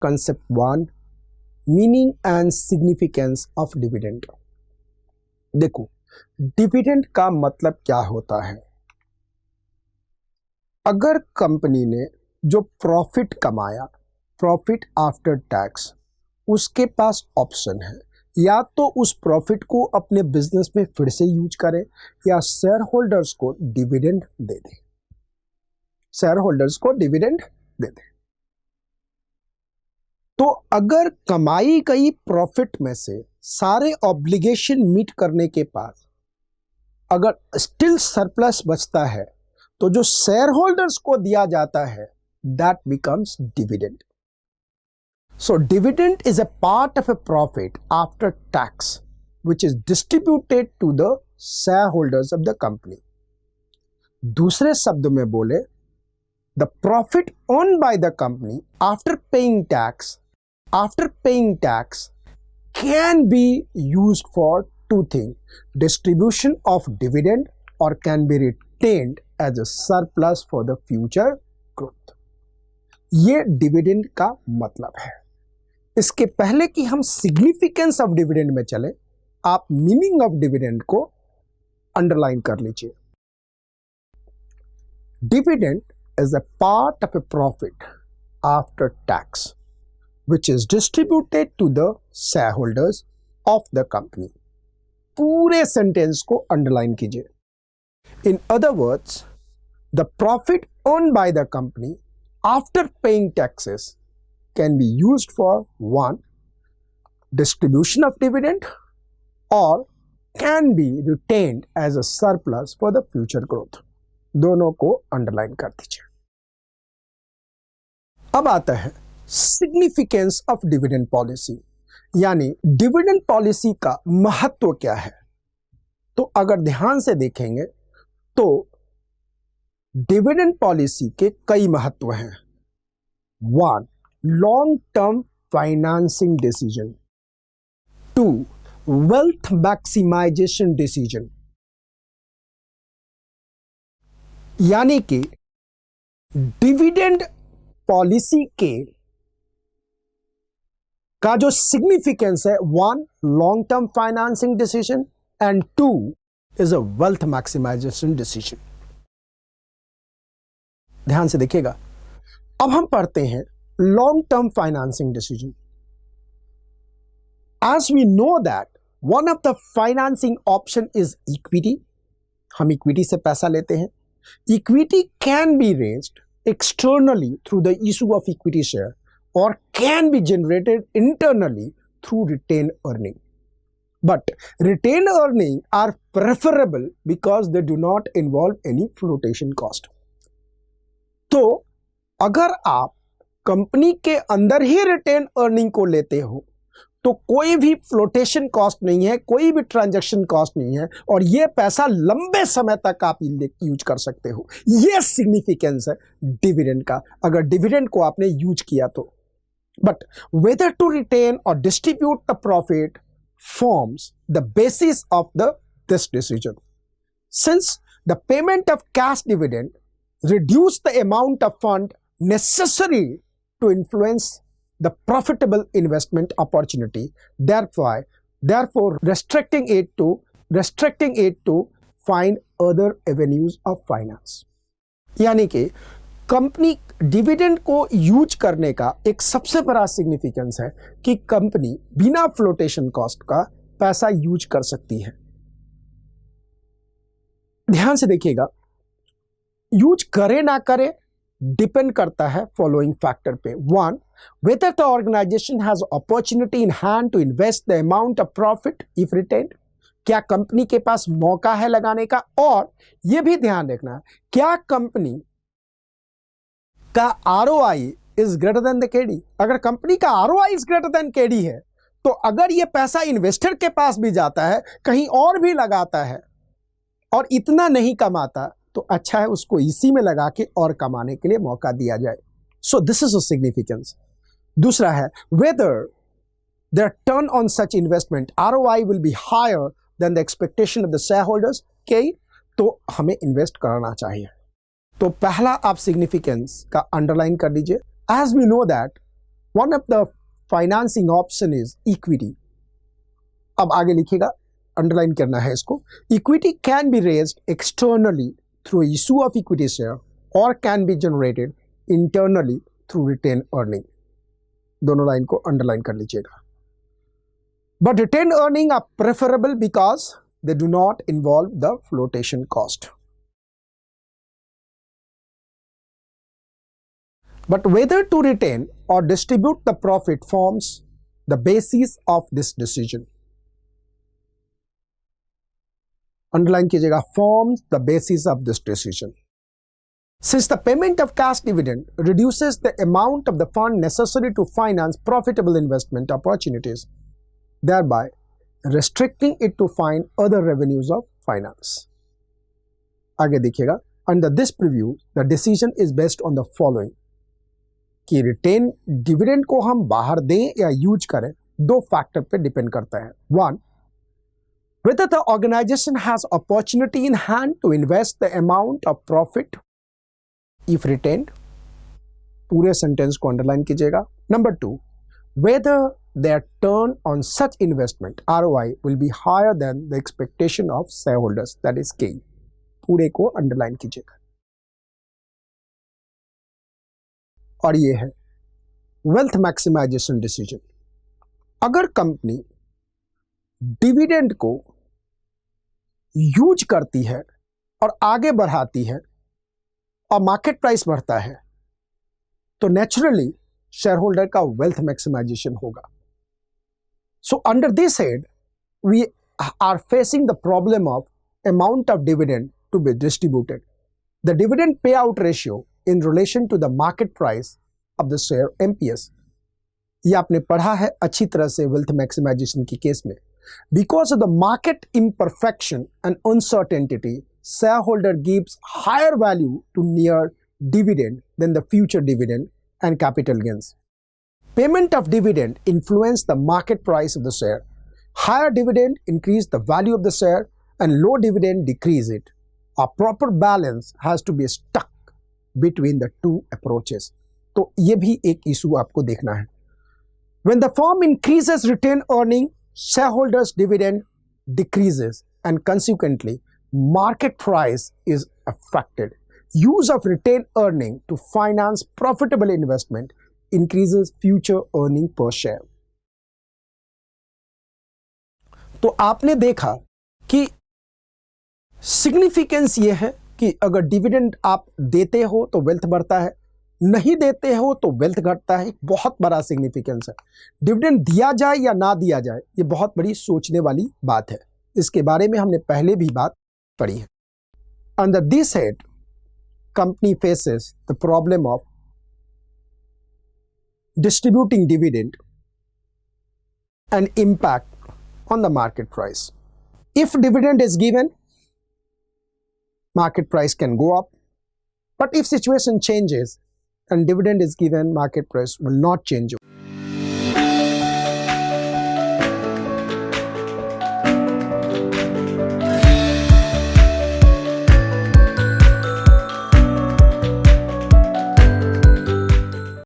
Concept 1, meaning and significance of dividend. देखो, dividend का मतलब क्या होता है। अगर कंपनी ने जो प्रॉफिट कमाया, प्रॉफिट आफ्टर टैक्स, उसके पास ऑप्शन है या तो उस प्रॉफिट को अपने बिजनेस में फिर से यूज करे या शेयर होल्डर्स को डिविडेंड दे दे, शेयर होल्डर्स को डिविडेंड दे दे। तो अगर कमाई गई प्रॉफिट में से सारे ऑब्लिगेशन मीट करने के बाद अगर स्टिल सरप्लस बचता है तो जो शेयर होल्डर्स को दिया जाता है that becomes dividend. So dividend is a part of a profit after tax which is distributed to the share holders of the company. दूसरे शब्दों में बोले, the profit owned by the company after paying tax can be used for two things: distribution of dividend or can be retained as a surplus for the future growth। ये dividend का मतलब है। इसके पहले कि हम सिग्निफिकेंस ऑफ डिविडेंड में चले, आप मीनिंग ऑफ डिविडेंड को अंडरलाइन कर लीजिए। Dividend is a part of a profit after tax which is distributed to the shareholders of the company। पूरे सेंटेंस को अंडरलाइन कीजिए। In other words, the profit earned by the company after paying taxes can be used for 1, distribution of dividend or can be retained as a surplus for the future growth। दोनों को underline कर दीजिए। अब आता है significance of dividend policy, यानी dividend policy का महत्व क्या है। तो अगर ध्यान से देखेंगे तो डिविडेंड पॉलिसी के कई महत्व हैं। 1, long term financing decision. 2, wealth maximisation decision, यानी कि डिविडेंड पॉलिसी के का जो सिग्निफिकेंस है, 1, long term financing decision and 2 is a wealth maximisation decision. ध्यान से देखिएगा। अब हम पढ़ते हैं long term financing decision. As we know that one of the financing option is equity. हम इक्विटी से पैसा लेते हैं। Equity can be raised externally through the issue of equity share or can be generated internally through retained earning, but retained earning are preferable because they do not involve any flotation cost। तो अगर आप company के अंदर ही retain earning को लेते हो तो कोई भी फ्लोटेशन कॉस्ट नहीं है, कोई भी ट्रांजैक्शन कॉस्ट नहीं है और ये पैसा लंबे समय तक आप यूज कर सकते हो। ये सिग्निफिकेंस है डिविडेंड का, अगर डिविडेंड को आपने यूज किया तो। But whether to retain or distribute the profit forms the basis of this decision. Since the payment of cash dividend reduce the amount of fund necessary to influence the profitable investment opportunity, therefore restricting it to find other avenues of finance। यानी कि company dividend को use करने का एक सबसे बड़ा significance है कि कंपनी बिना फ्लोटेशन कॉस्ट का पैसा यूज कर सकती है। ध्यान से देखिएगा, यूज करे ना करे डिपेंड करता है फॉलोइंग फैक्टर पे। 1, whether the organization has opportunity in hand to invest the amount of profit if retained। क्या कंपनी के पास मौका है लगाने का, और यह भी ध्यान रखना है क्या कंपनी का ROI is greater than the KD। अगर कंपनी का ROI is greater than KD है तो अगर यह पैसा इन्वेस्टर के पास भी जाता है, कहीं और भी लगाता है और इतना नहीं कमाता, तो अच्छा है उसको इसी में लगा के और कमाने के लिए मौका दिया जाए। So this is a significance. दूसरा है whether the return on such investment ROI will be higher than the expectation of the shareholders। तो हमें इन्वेस्ट करना चाहिए। तो पहला आप सिग्निफिकेंस का अंडरलाइन कर दीजिए। As we know that one of the financing option is equity. अब आगे लिखिएगा, अंडरलाइन करना है इसको. Equity can be raised externally through issue of equity share or can be generated internally through retained earning. दोनों line को underline कर लीजिएगा. But retained earning are preferable because they do not involve the flotation cost. But whether to retain or distribute the profit forms the basis of this decision. Underline कीजिएगा, forms the basis of this decision. Since the payment of cash dividend reduces the amount of the fund necessary to finance profitable investment opportunities, thereby restricting it to find other revenues of finance. आगे देखिएगा, under this preview the decision is based on the following. कि retain dividend को हम बाहर दें या use करें, दो फैक्टर पे डिपेंड करता है. One, whether the organization has opportunity in hand to invest the amount of profit if retained. पूरे सेंटेंस को अंडरलाइन कीजिएगा. Number two, whether their turn on such investment ROI will be higher than the expectation of shareholders, that is gain. पूरे को underline कीजिएगा. और ये है wealth maximisation decision. अगर कंपनी डिविडेंड को यूज करती है और आगे बढ़ाती है और मार्केट प्राइस बढ़ता है, तो नेचुरली शेयर होल्डर का वेल्थ मैक्सिमाइजेशन होगा. So under this head we are facing the problem of amount of dividend to be distributed. The dividend payout ratio in relation to the market price of the share MPS. ये आपने पढ़ा है अच्छी तरह से wealth maximization की case में. Because of the market imperfection and uncertainty, shareholder gives higher value to near dividend than the future dividend and capital gains. Payment of dividend influence the market price of the share. Higher dividend increase the value of the share and low dividend decrease it. A proper balance has to be struck between the two approaches. तो ये भी एक issue आपको देखना है. When the firm increases retained earning, shareholders dividend decreases and consequently market price is affected. Use of retained earning to finance profitable investment increases future earning per share. तो आपने देखा कि सिग्निफिकेंस ये है कि अगर डिविडेंड आप देते हो तो वेल्थ बढ़ता है, नहीं देते हो तो वेल्थ घटता है. एक बहुत बड़ा सिग्निफिकेंस है. डिविडेंड दिया जाए या ना दिया जाए, ये बहुत बड़ी सोचने वाली बात है. इसके बारे में हमने पहले भी बात पढ़ी है. Under this head company faces the problem of distributing dividend and impact on the market price. If dividend is given, market price can go up, but if situation changes and dividend is given, market price will not change.